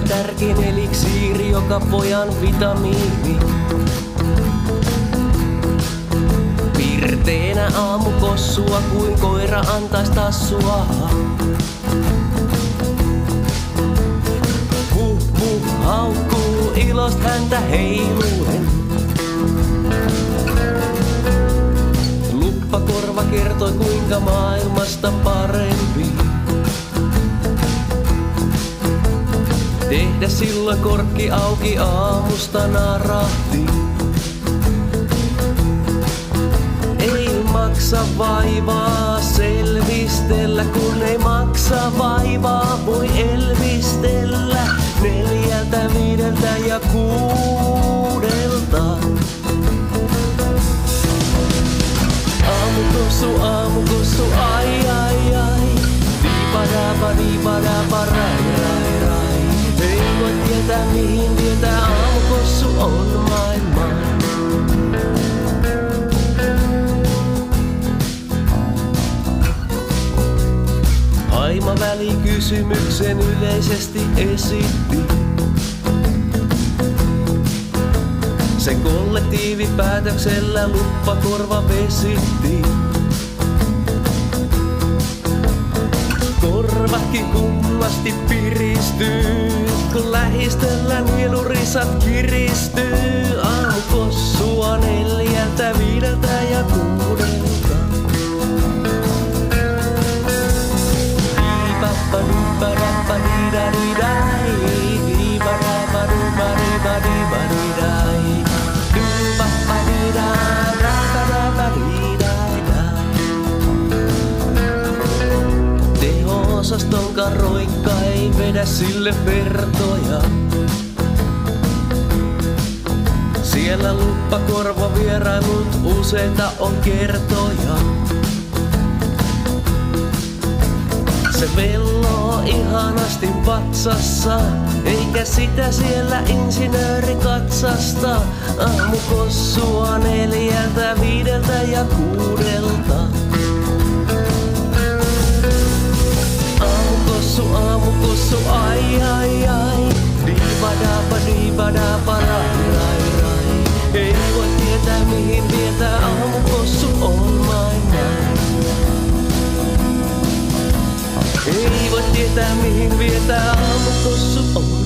tärkein eliksiiri, joka pojan vitamiini. Pirteenä aamukossua kuin koira antais tassua. Haukkuu ilost häntä heiluen. Luppakorva kertoi kuinka maailmasta parempi. Tehdä silloin korkki auki aamusta narahti. Ei maksa vaivaa selvistellä, kun ei maksa vaivaa voi elvistellä. 4, 5 ja 6. Aamukussu, ai ai ai. Diipadapa, rai rai. Ei voi tietää mihin tietää, aamukussu on maailma. Aima välikysymyksen yleisesti esitti. Sen kollektiivipäätöksellä luppakorva vesitti. Korvatkin kummasti piristyy, kun lähistöllä nielurisat kiristyy. Aamukossua 4, 5 ja 6. Teho-osaston karoikka ei vedä sille vertoja. Siellä luppakorva vierailut useita on kertoja. Se velloo ihanasti vatsassa, eikä sitä siellä insinööri katsasta. Aamukossua 4, 5 ja 6. Aamukussu, ai ai ai. Diipadapa, rai rai. Ei voi tietää mihin vietää, aamukussu on maailma. Ei voi tietää mihin vietää, aamukussu on